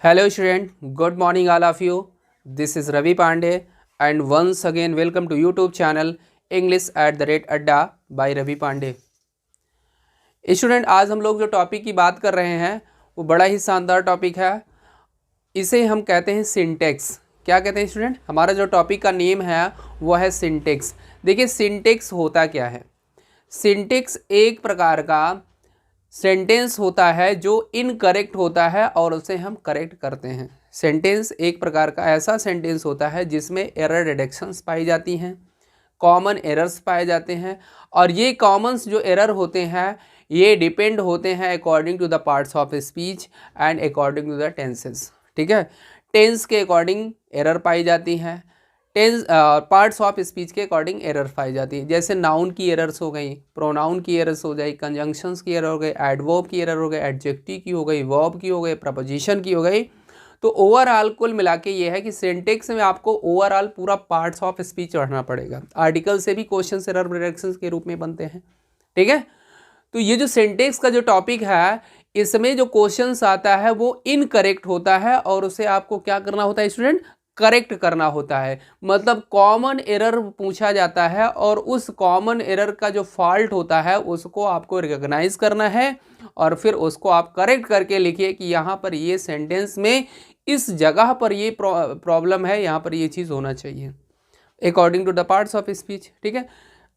Hello student, good morning all of you. This is Ravi Pandey and once again welcome to YouTube channel English@Adda by Ravi Pandey. Student आज हम लोग जो topic की बात कर रहे हैं वो बड़ा ही शानदार टॉपिक है। इसे हम कहते हैं सिंटेक्स। क्या कहते हैं स्टूडेंट? हमारा जो टॉपिक का नेम है वो है सिंटेक्स। देखिए सिंटेक्स होता क्या है। सिंटेक्स एक प्रकार का सेंटेंस होता है जो इनकरेक्ट होता है और उसे हम करेक्ट करते हैं। सेंटेंस एक प्रकार का ऐसा सेंटेंस होता है जिसमें एरर डिटेक्शंस पाई जाती हैं, कॉमन एरर्स पाए जाते हैं और ये कॉमन्स जो एरर होते हैं ये डिपेंड होते हैं according to the parts of speech and according to the tenses. ठीक है, टेंस के अकॉर्डिंग एरर पाई जाती हैं, टेंस पार्ट्स ऑफ स्पीच के अकॉर्डिंग एरर पाई जाती है। जैसे नाउन की एरर्स हो गई, प्रोनाउन की एरर्स हो जाए, कंजंक्शंस की एरर हो गई, एडवर्ब की एरर हो गई, एडजेक्टिव की हो गई, वर्ब की हो गई, प्रपोजिशन की हो गई। तो ओवरऑल कुल मिला के ये है कि सिंटेक्स में आपको ओवरऑल पूरा पार्ट्स ऑफ स्पीच पढ़ना पड़ेगा। आर्टिकल से भी क्वेश्चन एरर प्रेडिक्शंस के रूप में बनते हैं। ठीक है, तो ये जो सिंटेक्स का जो टॉपिक है इसमें जो क्वेश्चंस आता है वो इनकरेक्ट होता है और उसे आपको क्या करना होता है स्टूडेंट? करेक्ट करना होता है। मतलब कॉमन एरर पूछा जाता है और उस कॉमन एरर का जो फॉल्ट होता है उसको आपको रिकॉग्नाइज करना है और फिर उसको आप करेक्ट करके लिखिए कि यहाँ पर ये सेंटेंस में इस जगह पर ये प्रॉब्लम है, यहाँ पर ये चीज़ होना चाहिए according to the parts of speech. ठीक है,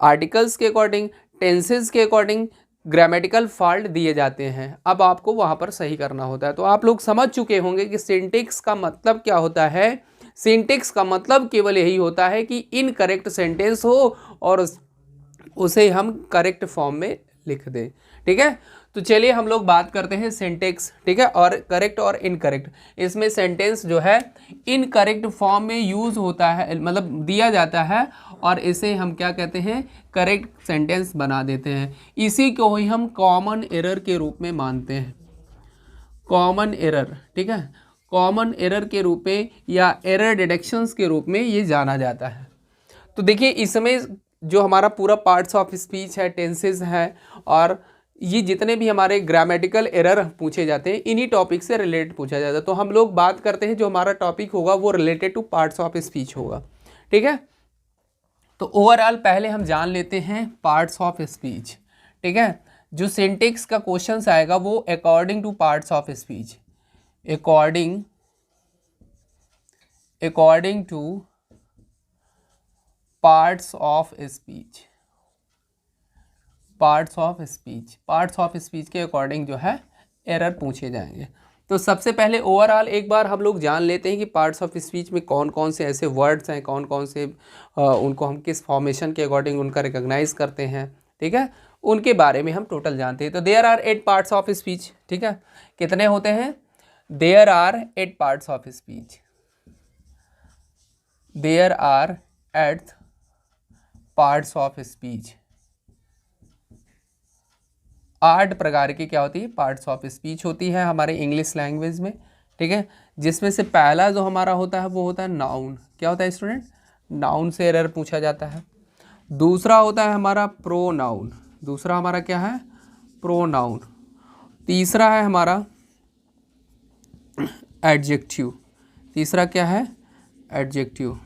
आर्टिकल्स के अकॉर्डिंग, टेंसेस के अकॉर्डिंग ग्रामेटिकल फॉल्ट दिए जाते हैं। अब आपको वहाँ पर सही करना होता है। तो आप लोग समझ चुके होंगे कि सिंटेक्स का मतलब क्या होता है। सिंटेक्स का मतलब केवल यही होता है कि इनकरेक्ट सेंटेंस हो और उसे हम करेक्ट फॉर्म में लिख दें। ठीक है, तो चलिए हम लोग बात करते हैं सिंटेक्स। ठीक है, और करेक्ट और इनकरेक्ट। इसमें सेंटेंस जो है इनकरेक्ट फॉर्म में यूज़ होता है, मतलब दिया जाता है और इसे हम क्या कहते हैं? करेक्ट सेंटेंस बना देते हैं। इसी को ही हम कॉमन एरर के रूप में मानते हैं। कॉमन एरर, ठीक है, कॉमन एरर के रूप में या एरर डिटेक्शंस के रूप में ये जाना जाता है। तो देखिए इसमें जो हमारा पूरा पार्ट्स ऑफ स्पीच है, टेंसेस है और ये जितने भी हमारे ग्रामेटिकल एरर पूछे जाते हैं इन्हीं टॉपिक से रिलेटेड पूछा जाता है। तो हम लोग बात करते हैं जो हमारा टॉपिक होगा वो related two parts of speech होगा। ठीक है, तो ओवरऑल पहले हम जान लेते हैं पार्ट्स ऑफ स्पीच। ठीक है, जो सिंटेक्स का क्वेश्चन आएगा वो according two parts of speech, according two parts of speech, parts of speech के अकॉर्डिंग जो है एरर पूछे जाएंगे। तो सबसे पहले ओवरऑल एक बार हम लोग जान लेते हैं कि पार्ट्स ऑफ स्पीच में कौन कौन से ऐसे वर्ड्स हैं, कौन कौन से उनको हम किस फॉर्मेशन के अकॉर्डिंग उनका रिकॉग्नाइज करते हैं। ठीक है, उनके बारे में हम टोटल जानते हैं। तो there are 8 parts of speech. ठीक है, कितने होते हैं? There are 8 parts of speech. There are 8 parts of speech. 8 प्रकार की क्या होती है? पार्ट्स ऑफ स्पीच होती है हमारे इंग्लिश लैंग्वेज में। ठीक है, जिसमें से पहला जो हमारा होता है वो होता है नाउन। क्या होता है स्टूडेंट? नाउन से एरर पूछा जाता है। दूसरा होता है हमारा प्रोनाउन। दूसरा हमारा क्या है? प्रोनाउन। तीसरा है हमारा एडजेक्टिव। तीसरा क्या है? एडजेक्टिव।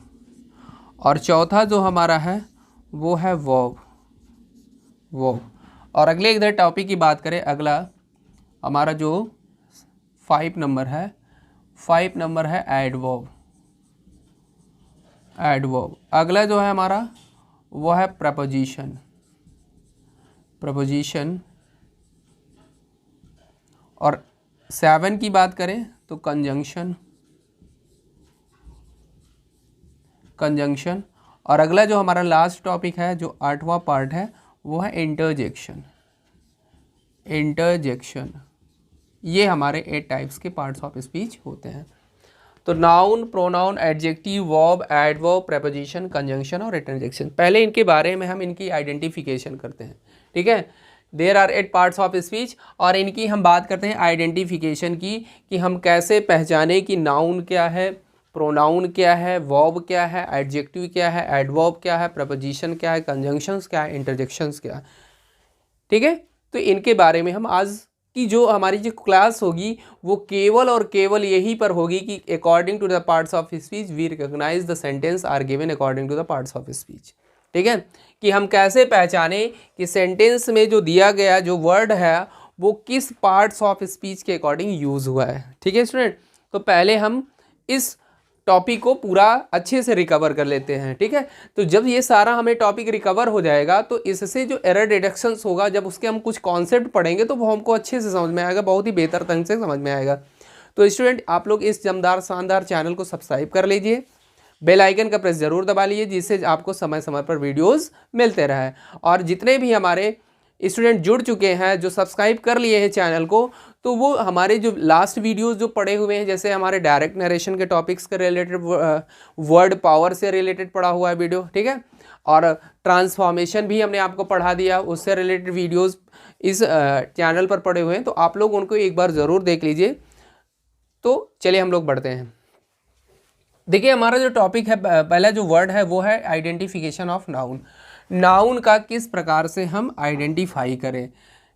और चौथा जो हमारा है वो है वर्ब। और अगले इधर टॉपिक की बात करें, अगला हमारा जो 5 नंबर है एडवर्ब। अगला जो है हमारा वो है प्रपोजिशन। और 7 की बात करें तो कंजंक्शन। और अगला जो हमारा लास्ट टॉपिक है जो 8वां पार्ट है वो है इंटरजेक्शन। ये हमारे 8 टाइप्स के पार्ट्स ऑफ स्पीच होते हैं। तो noun, pronoun, adjective, verb, adverb, preposition, conjunction और इंटरजेक्शन। पहले इनके बारे में हम इनकी आइडेंटिफिकेशन करते हैं। ठीक है, there are 8 parts of speech और इनकी हम बात करते हैं आइडेंटिफिकेशन की कि हम कैसे पहचाने कि नाउन क्या है, प्रोनाउन क्या है, वर्ब क्या है, एडजेक्टिव क्या है, एडवर्ब क्या है, प्रपोजिशन क्या है, कंजंक्शंस क्या है, इंटरजेक्शंस क्या है। ठीक है, तो इनके बारे में हम आज कि जो हमारी जो क्लास होगी वो केवल और केवल यही पर होगी कि according to the parts of speech we recognise the sentence are given according to the parts of speech. ठीक है, कि हम कैसे पहचाने कि सेंटेंस में जो दिया गया जो वर्ड है वो किस पार्ट्स ऑफ स्पीच के अकॉर्डिंग यूज हुआ है। ठीक है स्टूडेंट, तो पहले हम इस टॉपिक को पूरा अच्छे से रिकवर कर लेते हैं। ठीक है, तो जब ये सारा हमें टॉपिक रिकवर हो जाएगा तो इससे जो एरर डिडक्शंस होगा, जब उसके हम कुछ कॉन्सेप्ट पढ़ेंगे तो वो हमको अच्छे से समझ में आएगा, बहुत ही बेहतर ढंग से समझ में आएगा। तो स्टूडेंट आप लोग इस जमदार शानदार चैनल को सब्सक्राइब कर लीजिए, बेल आइकन का प्रेस जरूर दबा लीजिए, जिससे आपको समय समय पर वीडियोज़ मिलते रहे। और जितने भी हमारे स्टूडेंट जुड़ चुके हैं, जो सब्सक्राइब कर लिए हैं चैनल को, तो वो हमारे जो लास्ट वीडियोस जो पढ़े हुए हैं, जैसे हमारे डायरेक्ट नरेशन के टॉपिक्स के रिलेटेड, वर्ड पावर से रिलेटेड पढ़ा हुआ है वीडियो। ठीक है, और ट्रांसफॉर्मेशन भी हमने आपको पढ़ा दिया, उससे रिलेटेड वीडियोस इस चैनल पर पढ़े हुए हैं, तो आप लोग उनको एक बार ज़रूर देख लीजिए। तो चलिए हम लोग बढ़ते हैं। देखिए हमारा जो टॉपिक है, पहला जो वर्ड है वो है आइडेंटिफिकेशन ऑफ नाउन। नाउन का किस प्रकार से हम आइडेंटिफाई करें।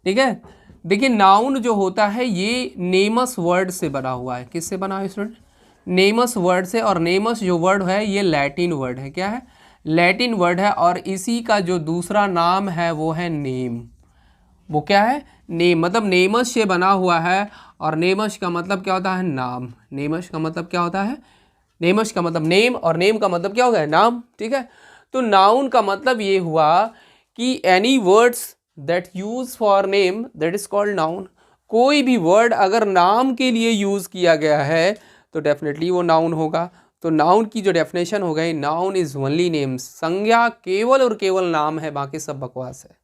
ठीक है, देखिए नाउन जो होता है ये नेमस वर्ड से बना हुआ है। किससे बना है स्टूडेंट? नेमस वर्ड से। और नेमस जो वर्ड है ये लैटिन वर्ड है। क्या है? लैटिन वर्ड है। और इसी का जो दूसरा नाम है वो है नेम। वो क्या है? नेम। मतलब नेमस से बना हुआ है। और नेमस का मतलब क्या होता है? नाम। नेमस का मतलब क्या होता है? नेमस का मतलब नेम, और नेम का मतलब क्या होगा? है नाम। ठीक है, तो नाउन का मतलब ये हुआ कि any words that use for name that is called noun. कोई भी वर्ड अगर नाम के लिए यूज किया गया है तो डेफिनेटली वो नाउन होगा। तो नाउन की जो डेफिनेशन हो गई, नाउन इज ओनली नेम। संज्ञा केवल और केवल नाम है, बाकी सब बकवास है।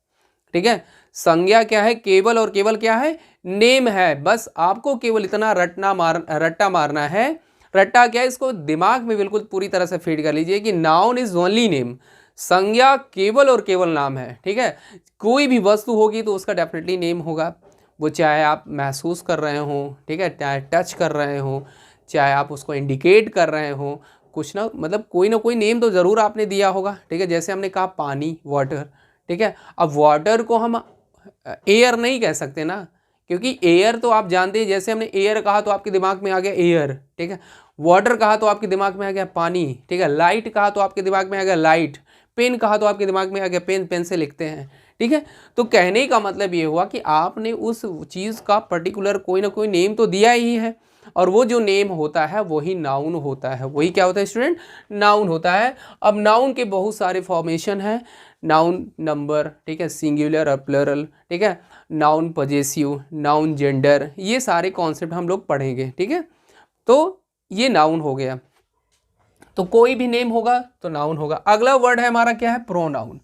ठीक है, संज्ञा क्या है? केवल और केवल क्या है? नेम है। बस आपको केवल इतना रट्टा मारना है। रट्टा क्या है? इसको दिमाग में बिल्कुल पूरी तरह से फीड कर लीजिए कि नाउन इज ओनली नेम। संज्ञा केवल और केवल नाम है। ठीक है, कोई भी वस्तु होगी तो उसका डेफिनेटली नेम होगा। वो चाहे आप महसूस कर रहे हो, ठीक है, चाहे टच कर रहे हो, चाहे आप उसको इंडिकेट कर रहे हो, कुछ ना मतलब कोई ना कोई नेम तो ज़रूर आपने दिया होगा। ठीक है, जैसे हमने कहा पानी, वाटर। ठीक है, अब वाटर को हम एयर नहीं कह सकते ना, क्योंकि एयर तो आप जानते हैं, जैसे हमने एयर कहा तो आपके दिमाग में आ गया एयर। ठीक है, वाटर कहा तो आपके दिमाग में आ गया पानी। ठीक है, लाइट कहा तो आपके दिमाग में आ गया लाइट। पेन कहा तो आपके दिमाग में आ गया पेन, पेन से लिखते हैं। ठीक है, तो कहने का मतलब ये हुआ कि आपने उस चीज़ का पर्टिकुलर कोई ना कोई नेम तो दिया ही है, और वो जो नेम होता है वही नाउन होता है। वही क्या होता है स्टूडेंट? नाउन होता है। अब नाउन के बहुत सारे फॉर्मेशन हैं। नाउन नंबर, ठीक है, सिंगुलर और प्लरल। ठीक है, नाउन पजेसिव, नाउन जेंडर, ये सारे कॉन्सेप्ट हम लोग पढ़ेंगे। ठीक है, तो ये नाउन हो गया। तो कोई भी नेम होगा तो नाउन होगा। अगला वर्ड है हमारा क्या है? प्रोनाउन।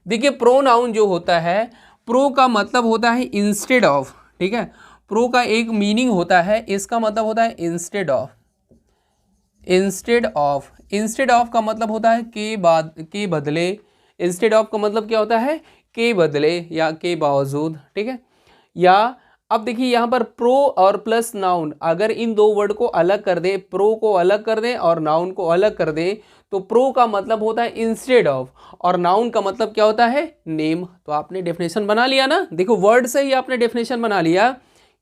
देखिए प्रोनाउन जो होता है, प्रो का मतलब होता है इंस्टेड ऑफ। ठीक है, प्रो का एक मीनिंग होता है, इसका मतलब होता है instead of. Instead of, instead of का मतलब होता है के बदले। इंस्टेड ऑफ का मतलब क्या होता है? के बदले या के बावजूद। ठीक है, या अब देखिए यहाँ पर प्रो और प्लस नाउन, अगर इन दो वर्ड को अलग कर दें, प्रो को अलग कर दें और नाउन को अलग कर दें, तो प्रो का मतलब होता है इंस्टेड ऑफ, और नाउन का मतलब क्या होता है? नेम। तो आपने डेफिनेशन बना लिया ना। देखो वर्ड से ही आपने डेफिनेशन बना लिया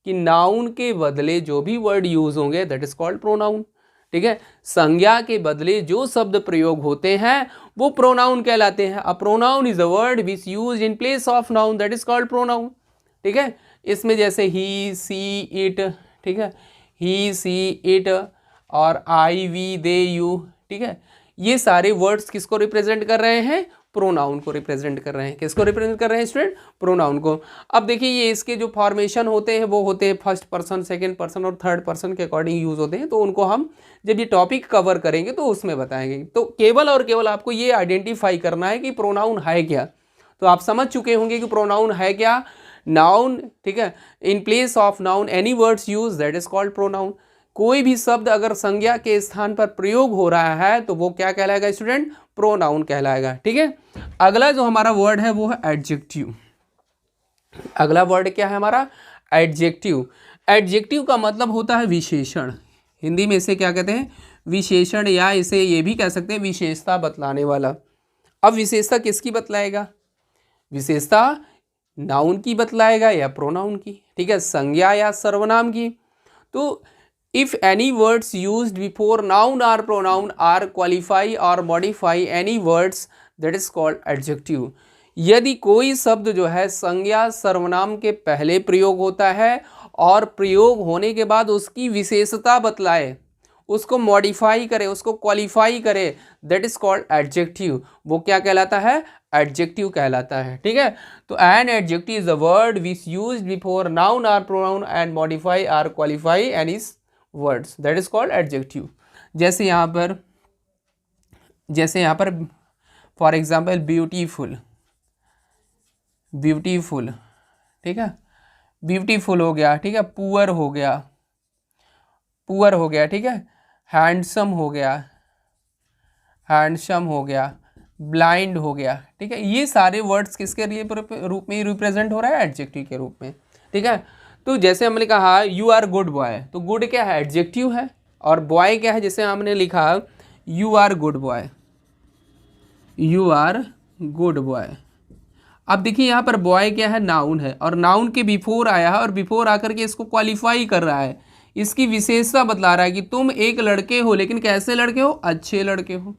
कि नाउन के बदले जो भी वर्ड यूज होंगे दैट इज कॉल्ड प्रोनाउन। ठीक है, संज्ञा के बदले जो शब्द प्रयोग होते हैं वो प्रोनाउन कहलाते हैं। A pronoun is a word which use in place of noun that is called pronoun. ठीक है, इसमें जैसे ही, सी, इट, ठीक है, ही, सी, इट और आई, वी, दे, यू। ठीक है, ये सारे वर्ड्स किसको रिप्रेजेंट कर रहे हैं? प्रोनाउन को रिप्रेजेंट कर रहे हैं। किसको रिप्रेजेंट कर रहे हैं स्टूडेंट? प्रोनाउन को। अब देखिए ये इसके जो फॉर्मेशन होते हैं वो होते हैं फर्स्ट पर्सन, सेकंड पर्सन और थर्ड पर्सन के अकॉर्डिंग यूज होते हैं। तो उनको हम जब ये टॉपिक कवर करेंगे तो उसमें बताएंगे। तो केवल और केवल आपको ये आइडेंटिफाई करना है कि प्रोनाउन है क्या। तो आप समझ चुके होंगे कि प्रोनाउन है क्या। नाउन, ठीक है, in place of noun any words use that is called pronoun. कोई भी शब्द अगर संज्ञा के स्थान पर प्रयोग हो रहा है तो वो क्या कहलाएगा स्टूडेंट? प्रोनाउन कहलाएगा। ठीक है, अगला जो हमारा वर्ड है वो है एडजेक्टिव। अगला वर्ड क्या है हमारा? एडजेक्टिव। एडजेक्टिव का मतलब होता है विशेषण। हिंदी में इसे क्या कहते हैं? विशेषण, या इसे ये भी कह सकते हैं विशेषता बतलाने वाला। अब विशेषता किसकी बतलाएगा? विशेषता नाउन की बतलाएगा या प्रोनाउन की, ठीक है, संज्ञा या सर्वनाम की। तो if any words used before noun और प्रोनाउन आर क्वालिफाई और modify any words that is called adjective. यदि कोई शब्द जो है संज्ञा सर्वनाम के पहले प्रयोग होता है और प्रयोग होने के बाद उसकी विशेषता बतलाए, उसको मॉडिफाई करे, उसको क्वालिफाई करे, दैट इज कॉल्ड एडजेक्टिव। वो क्या कहलाता है? एडजेक्टिव कहलाता है, ठीक है। तो an adjective is a word which used before noun और प्रोनाउन एंड मॉडिफाई और qualify any words, that is called adjective. जैसे यहाँ पर फॉर एग्जाम्पल ब्यूटीफुल, ब्यूटीफुल, ठीक है, ब्यूटीफुल हो गया, ठीक है, पुअर हो गया, पुअर हो गया, ठीक है, हैंडसम हो गया, हैंडसम हो गया, ब्लाइंड हो गया, ठीक है। ये सारे वर्ड्स किसके रूप में रिप्रेजेंट हो रहा है? एडजेक्टिव के रूप में, ठीक है। तो जैसे हमने कहा यू आर गुड बॉय, तो गुड क्या है? एडजेक्टिव है। और बॉय क्या है? जैसे हमने लिखा you are good boy, you are good boy. अब देखिए यहाँ पर बॉय क्या है? नाउन है, और नाउन के बिफोर आया है और बिफोर आकर के इसको क्वालिफाई कर रहा है, इसकी विशेषता बतला रहा है कि तुम एक लड़के हो, लेकिन कैसे लड़के हो? अच्छे लड़के हो,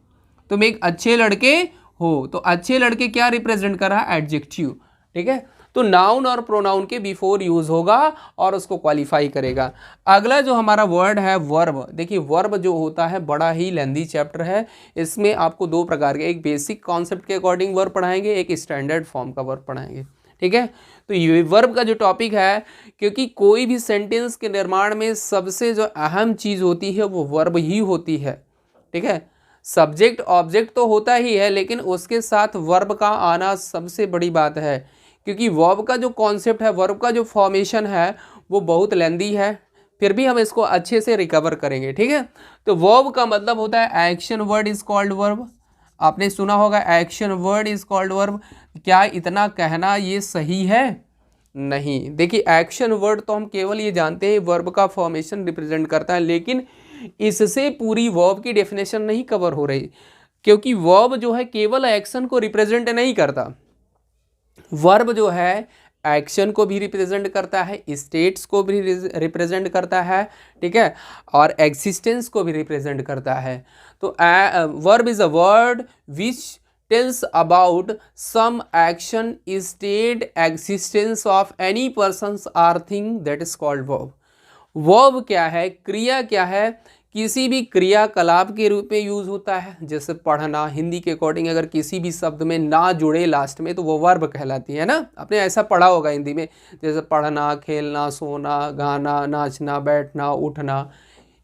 तुम एक अच्छे लड़के हो। तो अच्छे लड़के क्या रिप्रेजेंट कर रहा है? एडजेक्टिव, ठीक है। तो नाउन और प्रोनाउन के बिफोर यूज होगा और उसको क्वालिफाई करेगा। अगला जो हमारा वर्ड है वर्ब। देखिए वर्ब जो होता है बड़ा ही लेंदी चैप्टर है, इसमें आपको दो प्रकार के, एक बेसिक कॉन्सेप्ट के अकॉर्डिंग वर्ब पढ़ाएंगे, एक स्टैंडर्ड फॉर्म का वर्ब पढ़ाएंगे, ठीक है। तो ये वर्ब का जो टॉपिक है, क्योंकि कोई भी सेंटेंस के निर्माण में सबसे जो अहम चीज़ होती है वो वर्ब ही होती है, ठीक है। सब्जेक्ट ऑब्जेक्ट तो होता ही है, लेकिन उसके साथ वर्ब का आना सबसे बड़ी बात है, क्योंकि वर्ब का जो कॉन्सेप्ट है, वर्ब का जो फॉर्मेशन है वो बहुत लेंदी है, फिर भी हम इसको अच्छे से रिकवर करेंगे, ठीक है। तो वर्ब का मतलब होता है action word is called verb. आपने सुना होगा action word is called verb. क्या इतना कहना ये सही है? नहीं। देखिए एक्शन वर्ड तो हम केवल ये जानते हैं वर्ब का फॉर्मेशन रिप्रेजेंट करता है, लेकिन इससे पूरी वर्ब की डेफिनेशन नहीं कवर हो रही, क्योंकि वर्ब जो है केवल एक्शन को रिप्रेजेंट नहीं करता। वर्ब जो है एक्शन को भी रिप्रेजेंट करता है, स्टेट्स को भी रिप्रेजेंट करता है, ठीक है, और एग्जिस्टेंस को भी रिप्रेजेंट करता है। तो verb is a word which tells about some action, state, existence of any persons or thing, that is called verb. Verb क्या है? क्रिया क्या है? किसी भी क्रियाकलाप के रूप में यूज होता है, जैसे पढ़ना। हिंदी के अकॉर्डिंग अगर किसी भी शब्द में ना जुड़े लास्ट में तो वो वर्ब कहलाती है ना। आपने ऐसा पढ़ा होगा हिंदी में, जैसे पढ़ना, खेलना, सोना, गाना, नाचना, बैठना, उठना,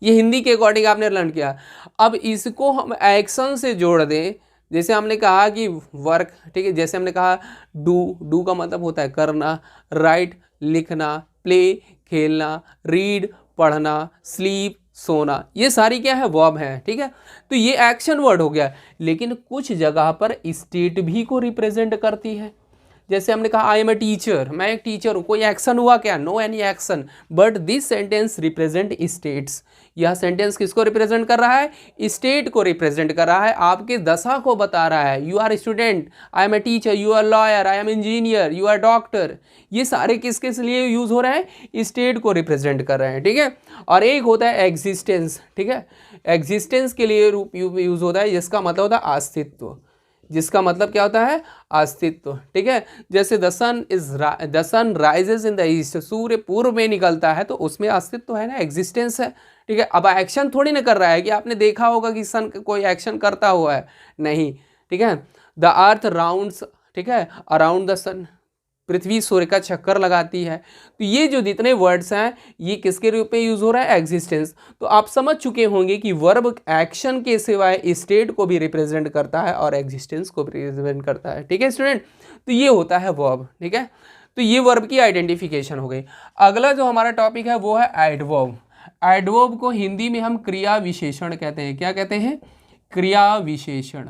ये हिंदी के अकॉर्डिंग आपने लर्न किया। अब इसको हम एक्शन से जोड़ दें, जैसे हमने कहा कि वर्क, ठीक है, जैसे हमने कहा डू का मतलब होता है करना, राइट लिखना, प्ले खेलना, रीड पढ़ना, स्लीप सोना, ये सारी क्या है? वर्ब है, ठीक है। तो ये एक्शन वर्ड हो गया, लेकिन कुछ जगह पर स्टेट भी को रिप्रेजेंट करती है। जैसे हमने कहा आई एम ए टीचर, मैं एक टीचर हूँ, कोई एक्शन हुआ क्या? No any action, but this sentence represent states. यह सेंटेंस किसको रिप्रेजेंट कर रहा है? स्टेट को रिप्रेजेंट कर रहा है, आपके दशा को बता रहा है। You are student, I am a teacher, you are lawyer, I am engineer, you are doctor. ये सारे किसके लिए यूज हो रहे हैं? स्टेट को रिप्रेजेंट कर रहे हैं, ठीक है। और एक होता है एग्जिस्टेंस, ठीक है। एग्जिस्टेंस के लिए रूप यूज होता है, जिसका मतलब होता है अस्तित्व, जिसका मतलब क्या होता है? अस्तित्व, ठीक है। जैसे the sun rises in the east, सूर्य पूर्व में निकलता है, तो उसमें अस्तित्व है ना, एग्जिस्टेंस है, ठीक है। अब एक्शन थोड़ी ना कर रहा है कि आपने देखा होगा कि सन कोई एक्शन करता हुआ है, नहीं, ठीक है। द अर्थ राउंड्स, ठीक है, अराउंड द सन, पृथ्वी सूर्य का चक्कर लगाती है। तो ये जो जितने वर्ड्स हैं ये किसके रूप में यूज हो रहा है? एग्जिस्टेंस। तो आप समझ चुके होंगे कि वर्ब एक्शन के सिवाय स्टेट को भी रिप्रेजेंट करता है और एग्जिस्टेंस को भी रिप्रेजेंट करता है, ठीक है स्टूडेंट। तो ये होता है वर्ब, ठीक है। तो ये वर्ब की आइडेंटिफिकेशन हो गई। अगला जो हमारा टॉपिक है वो है एडवर्ब। एडवर्ब को हिंदी में हम क्रिया विशेषण कहते हैं। क्या कहते हैं? क्रिया विशेषण,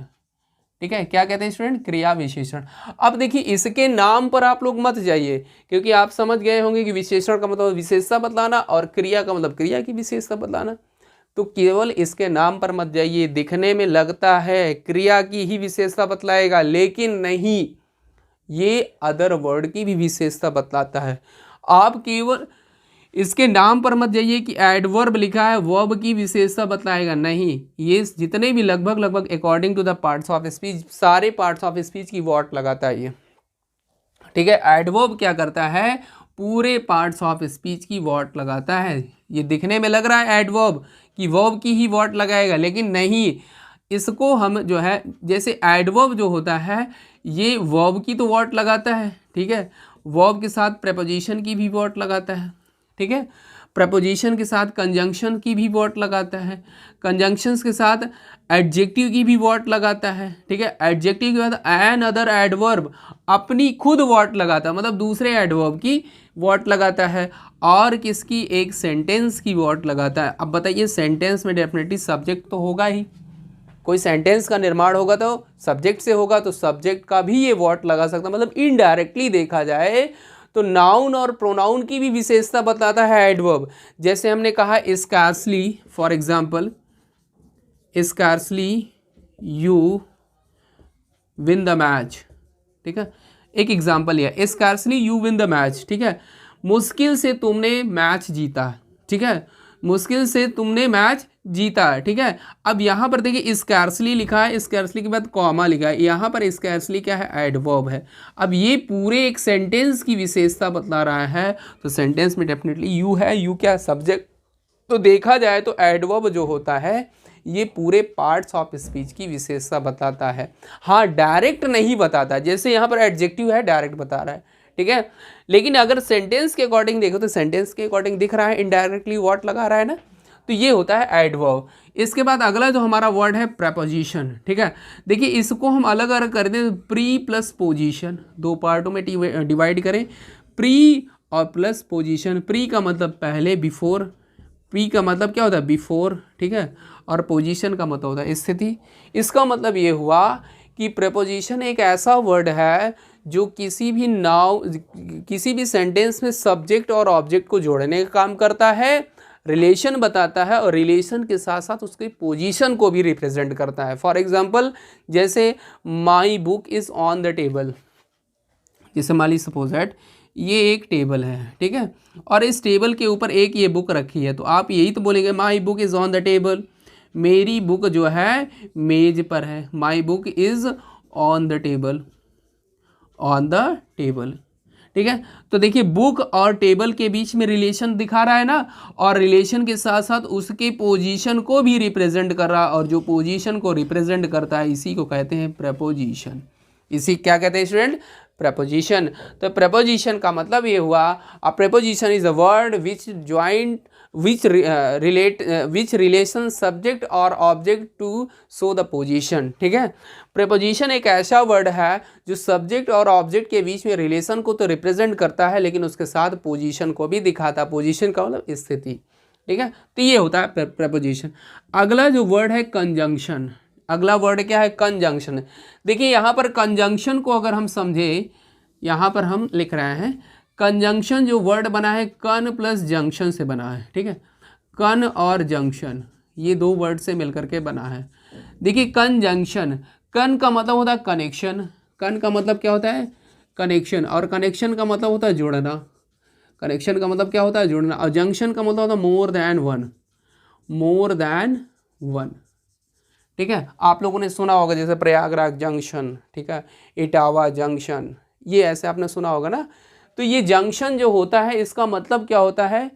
ठीक है। क्या कहते हैं स्टूडेंट? क्रिया विशेषण। अब देखिए इसके नाम पर आप लोग मत जाइए, क्योंकि आप समझ गए होंगे कि विशेषण का मतलब विशेषता बतलाना और क्रिया का मतलब क्रिया की विशेषता बतलाना। तो केवल इसके नाम पर मत जाइए। दिखने में लगता है क्रिया की ही विशेषता बतलाएगा, लेकिन नहीं, ये अदर वर्ड की भी विशेषता बतलाता है। आप केवल इसके नाम पर मत जाइए कि एडवर्ब लिखा है वर्ब की विशेषता बतलाएगा, नहीं, ये जितने भी लगभग according to the parts of speech, सारे पार्ट्स ऑफ स्पीच की वॉट लगाता है ये, ठीक है। एडवर्ब क्या करता है, पूरे पार्ट्स ऑफ स्पीच की वॉट लगाता है। ये दिखने में लग रहा है एडवर्ब कि वर्ब की ही वॉट लगाएगा, लेकिन नहीं, इसको हम जो है, जैसे एडवर्ब जो होता है ये वर्ब की तो वॉट लगाता है, ठीक है, वर्ब के साथ प्रेपोजिशन की भी वॉट लगाता है, ठीक है, प्रपोजिशन के साथ कंजंक्शन की भी वॉट लगाता है, कंजंक्शंस के साथ एडजेक्टिव की भी वॉट लगाता है, ठीक है, एडजेक्टिव के बाद एन अदर एडवर्ब अपनी खुद वॉट लगाता है, मतलब दूसरे एडवर्ब की वॉट लगाता है, और किसकी, एक सेंटेंस की वॉट लगाता है। अब बताइए, सेंटेंस में डेफिनेटली सब्जेक्ट तो होगा ही, कोई सेंटेंस का निर्माण होगा तो सब्जेक्ट से होगा, तो सब्जेक्ट का भी ये वॉट लगा सकता है। मतलब इनडायरेक्टली देखा जाए तो नाउन और प्रोनाउन की भी विशेषता बताता है एडवर्ब। जैसे हमने कहा scarcely, for example, scarcely you win the match, ठीक है, एक एग्जाम्पल लिया, scarcely you win the match, ठीक है, मुश्किल से तुमने मैच जीता, ठीक है, मुश्किल से तुमने मैच जीता है, ठीक है। अब यहाँ पर देखिए स्कैर्सली लिखा है, स्कैर्सली के बाद कॉमा लिखा है, यहाँ पर स्कैर्सली क्या है, एडवर्ब है। अब ये पूरे एक सेंटेंस की विशेषता बतला रहा है, तो सेंटेंस में डेफिनेटली यू है, यू क्या सब्जेक्ट। तो देखा जाए तो एडवर्ब जो होता है ये पूरे पार्ट्स ऑफ स्पीच की विशेषता बताता है। हाँ, डायरेक्ट नहीं बताता, जैसे यहाँ पर एडजेक्टिव है डायरेक्ट बता रहा है, ठीक है, लेकिन अगर सेंटेंस के अकॉर्डिंग देखो तो सेंटेंस के अकॉर्डिंग दिख रहा है, इनडायरेक्टली व्हाट लगा रहा है ना, तो ये होता है एडवर्ब। इसके बाद अगला जो हमारा वर्ड है प्रेपोजिशन, ठीक है। देखिए इसको हम अलग अलग कर दें, प्री प्लस पोजीशन, दो पार्टों में डिवाइड करें, प्री और प्लस पोजीशन। प्री का मतलब पहले, बिफोर, प्री का मतलब क्या होता है, बिफोर, ठीक है, और पोजीशन का मतलब होता है स्थिति। इसका मतलब ये हुआ कि प्रेपोजिशन एक ऐसा वर्ड है जो किसी भी सेंटेंस में सब्जेक्ट और ऑब्जेक्ट को जोड़ने का काम करता है, रिलेशन बताता है, और रिलेशन के साथ साथ उसकी पोजीशन को भी रिप्रेजेंट करता है। फॉर एग्जांपल, जैसे my book is on the table, जैसे मान ली सपोज दैट ये एक टेबल है, ठीक है, और इस टेबल के ऊपर एक ये बुक रखी है, तो आप यही तो बोलेंगे my book is on the table, मेरी बुक जो है मेज पर है, my book is on the table, on the table, ठीक है। तो देखिए बुक और टेबल के बीच में रिलेशन दिखा रहा है ना, और रिलेशन के साथ साथ उसके पोजीशन को भी रिप्रेजेंट कर रहा है, और जो पोजीशन को रिप्रेजेंट करता है इसी को कहते हैं प्रेपोजिशन। इसी क्या कहते हैं स्टूडेंट, प्रेपोजिशन। तो प्रेपोजिशन का मतलब ये हुआ, a preposition is a word which relation subject और object to show the position, ठीक है। प्रेपोजिशन एक ऐसा वर्ड है जो सब्जेक्ट और ऑब्जेक्ट के बीच में रिलेशन को तो रिप्रेजेंट करता है, लेकिन उसके साथ पोजीशन को भी दिखाता है। पोजीशन का मतलब स्थिति, ठीक है। तो ये होता है प्रेपोजिशन। अगला जो वर्ड है कंजंक्शन। अगला वर्ड क्या है, कंजंक्शन। देखिए यहाँ पर कंजंक्शन को अगर हम समझे, यहाँ पर हम लिख रहे हैं कंजंक्शन जो वर्ड बना है कन प्लस जंक्शन से बना है, ठीक है, कन और जंक्शन ये दो वर्ड से मिलकर के बना है। देखिए कंजंक्शन, कन का मतलब होता है कनेक्शन, कन का मतलब क्या होता है, कनेक्शन, और कनेक्शन का मतलब होता है जुड़ना, कनेक्शन का मतलब क्या होता है, जुड़ना, और जंक्शन का मतलब होता है more than one, more than one, ठीक है। आप लोगों ने सुना होगा जैसे प्रयागराज जंक्शन, ठीक है, इटावा जंक्शन, ये ऐसे आपने सुना होगा ना। तो ये जंक्शन जो होता है इसका मतलब क्या होता है,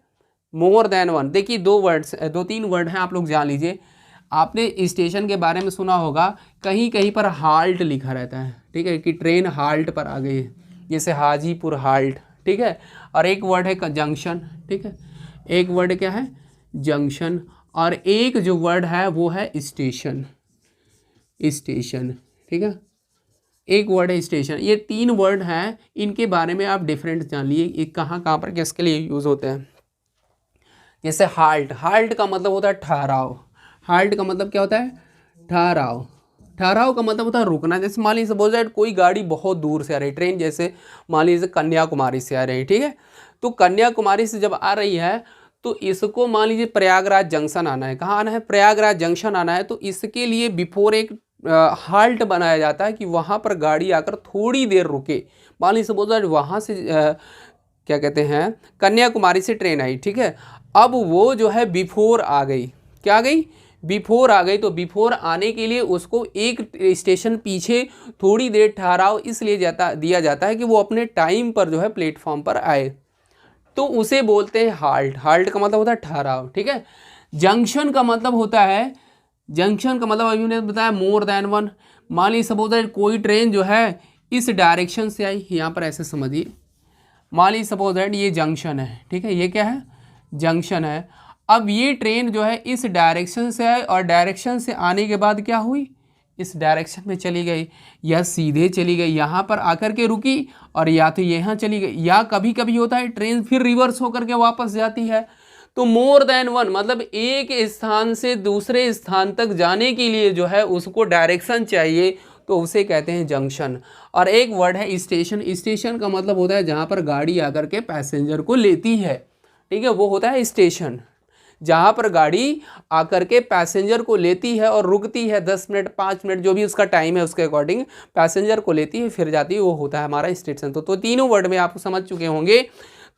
मोर देन वन। देखिए दो तीन वर्ड हैं, आप लोग जान लीजिए। आपने स्टेशन के बारे में सुना होगा, कहीं कहीं पर हाल्ट लिखा रहता है, ठीक है, कि ट्रेन हाल्ट पर आ गई है, जैसे हाजीपुर हाल्ट, ठीक है। और एक वर्ड है जंक्शन, ठीक है, एक वर्ड क्या है, जंक्शन, और एक जो वर्ड है वो है स्टेशन, स्टेशन, ठीक है, एक वर्ड है स्टेशन। ये तीन वर्ड हैं, इनके बारे में आप डिफरेंट जान लिए, ये कहाँ कहाँ पर किसके लिए यूज़ होते हैं। जैसे हाल्ट, हाल्ट का मतलब होता है ठहराव, हाल्ट का मतलब क्या होता है, ठहराव, ठहराव का मतलब होता है रुकना। जैसे मान लीजिए सपोज दैट कोई गाड़ी बहुत दूर से आ रही है, ट्रेन जैसे मान लीजिए कन्याकुमारी से आ रही है, ठीक है, तो कन्याकुमारी से जब आ रही है तो इसको मान लीजिए प्रयागराज जंक्शन आना है, कहाँ आना है, प्रयागराज जंक्शन आना है, तो इसके लिए बिफोर एक हाल्ट बनाया जाता है कि वहाँ पर गाड़ी आकर थोड़ी देर रुके। मान लीजिए सपोज वहाँ से क्या कहते हैं कन्याकुमारी से ट्रेन आई, ठीक है, अब वो जो है बिफोर आ गई, क्या आ गई, बिफोर आ गई, तो बिफोर आने के लिए उसको एक स्टेशन पीछे थोड़ी देर ठहराव इसलिए दिया जाता है कि वो अपने टाइम पर जो है प्लेटफॉर्म पर आए, तो उसे बोलते हैं हाल्ट। हाल्ट का मतलब होता है ठहराव, ठीक है। जंक्शन का मतलब होता है, जंक्शन का मतलब अभी मैंने बताया मोर देन वन। मान लीजिए सपोज कोई ट्रेन जो है इस डायरेक्शन से आई, यहाँ पर ऐसे समझिए, मान लीजिए सपोज दैट ये जंक्शन है, ठीक है, ये क्या है, जंक्शन है। अब ये ट्रेन जो है इस डायरेक्शन से आई और डायरेक्शन से आने के बाद क्या हुई, इस डायरेक्शन में चली गई, या सीधे चली गई यहाँ पर आकर के रुकी, और या तो यहाँ चली गई, या कभी कभी होता है ट्रेन फिर रिवर्स होकर के वापस जाती है। तो मोर देन वन मतलब एक स्थान से दूसरे स्थान तक जाने के लिए जो है उसको डायरेक्शन चाहिए, तो उसे कहते हैं जंक्शन। और एक वर्ड है स्टेशन। स्टेशन का मतलब होता है जहाँ पर गाड़ी आकर के पैसेंजर को लेती है, ठीक है, वो होता है स्टेशन। जहाँ पर गाड़ी आकर के पैसेंजर को लेती है और रुकती है 10 मिनट 5 मिनट जो भी उसका टाइम है उसके अकॉर्डिंग पैसेंजर को लेती है फिर जाती है, वो होता है हमारा स्टेशन। तो तीनों वर्ड में आप समझ चुके होंगे।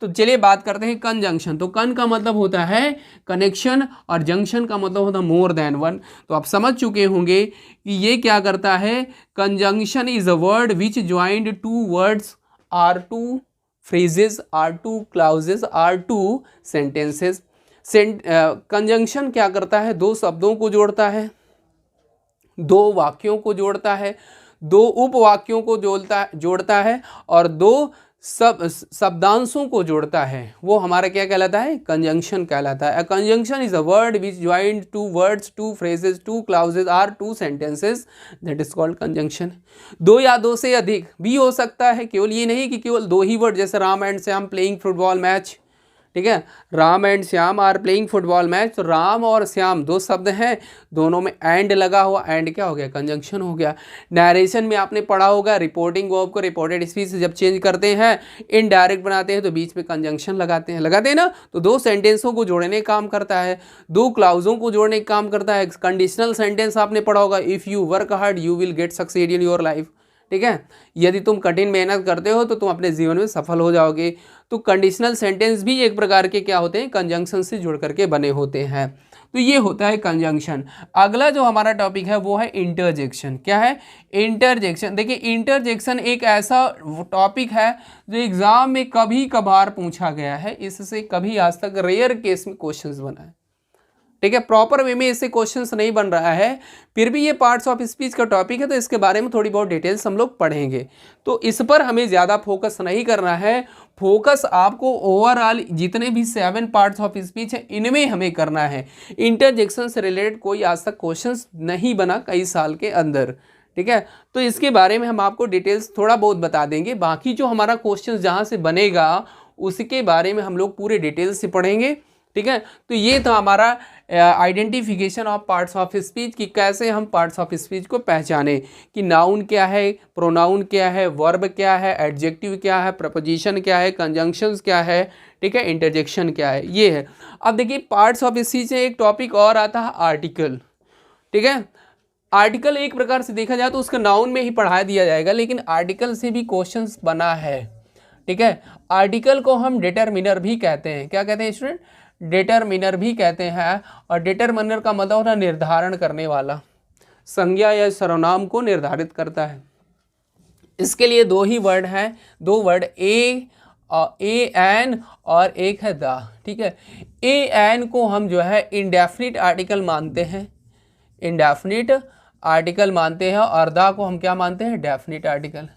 तो चलिए बात करते हैं कंजंक्शन। तो कन का मतलब होता है कनेक्शन और जंक्शन का मतलब होता है मोर देन वन। तो आप समझ चुके होंगे कि ये क्या करता है, conjunction is a word which joined two words or two phrases or two clauses or two sentences. Conjunction क्या करता है, दो शब्दों को जोड़ता है, दो वाक्यों को जोड़ता है, दो उपवाक्यों को जोड़ता है और दो शब्दांशों को जोड़ता है, वो हमारा क्या कहलाता है, कंजंक्शन कहलाता है। Conjunction is a word which joined two words two phrases two clauses or two sentences, that is called conjunction. दो या दो से अधिक भी हो सकता है, केवल ये नहीं कि केवल दो ही वर्ड, जैसे Ram and Shyam playing football match, ठीक है, Ram and Shyam are playing football match. तो राम और श्याम दो शब्द हैं, दोनों में एंड लगा हुआ, एंड क्या हो गया, कंजंक्शन हो गया। नरेशन में आपने पढ़ा होगा रिपोर्टिंग वर्ब को रिपोर्टेड स्पीच से जब चेंज करते हैं इनडायरेक्ट बनाते हैं तो बीच में कंजंक्शन लगाते हैं ना, तो दो सेंटेंसों को जोड़ने का काम करता है, दो क्लाउजों को जोड़ने का काम करता है। कंडीशनल सेंटेंस आपने पढ़ा होगा, if you work hard you will get succeed in your life, ठीक है, यदि तुम कठिन मेहनत करते हो तो तुम अपने जीवन में सफल हो जाओगे। तो कंडीशनल सेंटेंस भी एक प्रकार के क्या होते हैं, कंजंक्शन से जुड़ करके बने होते हैं। तो ये होता है कंजंक्शन। अगला जो हमारा टॉपिक है वो है इंटरजेक्शन। क्या है, इंटरजेक्शन। देखिए इंटरजेक्शन एक ऐसा टॉपिक है जो एग्जाम में कभी कभार पूछा गया है, इससे कभी आज तक रेयर केस में क्वेश्चंस बना है, ठीक है, प्रॉपर वे में इससे क्वेश्चंस नहीं बन रहा है, फिर भी ये पार्ट्स ऑफ स्पीच का टॉपिक है तो इसके बारे में थोड़ी बहुत डिटेल्स हम लोग पढ़ेंगे। तो इस पर हमें ज़्यादा फोकस नहीं करना है, फोकस आपको ओवरऑल जितने भी 7 पार्ट्स ऑफ स्पीच है इनमें हमें करना है। इंटरजेक्शन से रिलेटेड कोई आज तक क्वेश्चंस नहीं बना कई साल के अंदर, ठीक है, तो इसके बारे में हम आपको डिटेल्स थोड़ा बहुत बता देंगे। बाकी जो हमारा क्वेश्चन जहाँ से बनेगा उसके बारे में हम लोग पूरे डिटेल्स से पढ़ेंगे, ठीक है। तो ये था हमारा identification of parts of speech कि कैसे हम पार्ट्स ऑफ स्पीच को पहचाने, कि नाउन क्या है, प्रोनाउन क्या है, वर्ब क्या है, एडजेक्टिव क्या है, प्रपोजिशन क्या है, कंजंक्शंस क्या है, ठीक है, इंटरजेक्शन क्या है, ये है। अब देखिए पार्ट्स ऑफ स्पीच में एक टॉपिक और आता है आर्टिकल, ठीक है। आर्टिकल एक प्रकार से देखा जाए तो उसका नाउन में ही पढ़ा दिया जाएगा, लेकिन आर्टिकल से भी क्वेश्चंस बना है, ठीक है। आर्टिकल को हम डिटरमिनर भी कहते हैं। क्या कहते हैं स्टूडेंट, डिटरमिनर भी कहते हैं। और डिटरमिनर का मतलब होता है निर्धारण करने वाला, संज्ञा या सर्वनाम को निर्धारित करता है। इसके लिए दो ही वर्ड हैं, दो वर्ड ए एन और एक है द, ठीक है। ए एन को हम जो है इंडेफिनिट आर्टिकल मानते हैं, इंडेफिनिट आर्टिकल मानते हैं, और द को हम क्या मानते हैं, डेफिनिट आर्टिकल,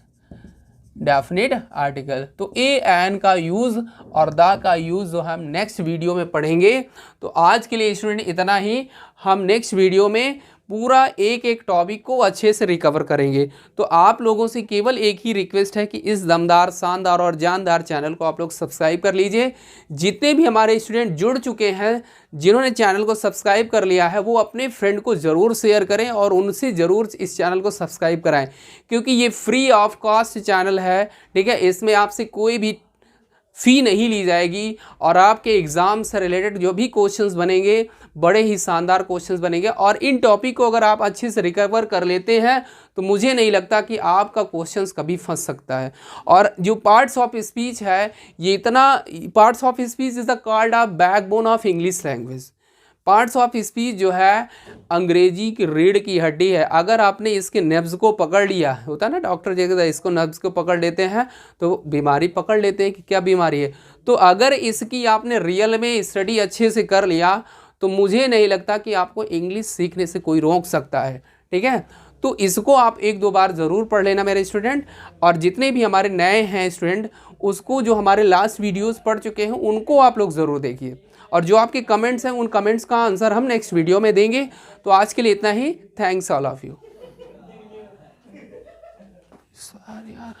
डेफिनिट आर्टिकल। तो ए एन का यूज़ और द का यूज़ जो हम नेक्स्ट वीडियो में पढ़ेंगे। तो आज के लिए स्टूडेंट इतना ही, हम नेक्स्ट वीडियो में पूरा एक एक टॉपिक को अच्छे से रिकवर करेंगे। तो आप लोगों से केवल एक ही रिक्वेस्ट है कि इस दमदार, शानदार और जानदार चैनल को आप लोग सब्सक्राइब कर लीजिए। जितने भी हमारे स्टूडेंट जुड़ चुके हैं, जिन्होंने चैनल को सब्सक्राइब कर लिया है, वो अपने फ्रेंड को ज़रूर शेयर करें और उनसे ज़रूर इस चैनल को सब्सक्राइब कराएं, क्योंकि ये फ्री ऑफ कॉस्ट चैनल है, ठीक है। इसमें आपसे कोई भी फ़ी नहीं ली जाएगी और आपके एग्ज़ाम से रिलेटेड जो भी क्वेश्चंस बनेंगे बड़े ही शानदार क्वेश्चंस बनेंगे। और इन टॉपिक को अगर आप अच्छे से रिकवर कर लेते हैं तो मुझे नहीं लगता कि आपका क्वेश्चंस कभी फंस सकता है। और जो पार्ट्स ऑफ स्पीच है, ये इतना, parts of speech is the called a backbone of English language. Parts of speech जो है अंग्रेजी की रीढ़ की हड्डी है। अगर आपने इसके नब्ज़ को पकड़ लिया, होता है ना डॉक्टर जैसे इसको नब्ज़ को पकड़ लेते हैं तो बीमारी पकड़ लेते हैं कि क्या बीमारी है। तो अगर इसकी आपने रियल में स्टडी अच्छे से कर लिया तो मुझे नहीं लगता कि आपको इंग्लिश सीखने से कोई रोक सकता है। ठीक है, तो इसको आप एक दो बार ज़रूर पढ़ लेना मेरे स्टूडेंट। और जितने भी हमारे नए हैं स्टूडेंट, उसको जो हमारे लास्ट वीडियोस पढ़ चुके हैं उनको आप लोग ज़रूर देखिए। और जो आपके कमेंट्स हैं उन कमेंट्स का आंसर हम नेक्स्ट वीडियो में देंगे। तो आज के लिए इतना ही। Thanks all of you. यार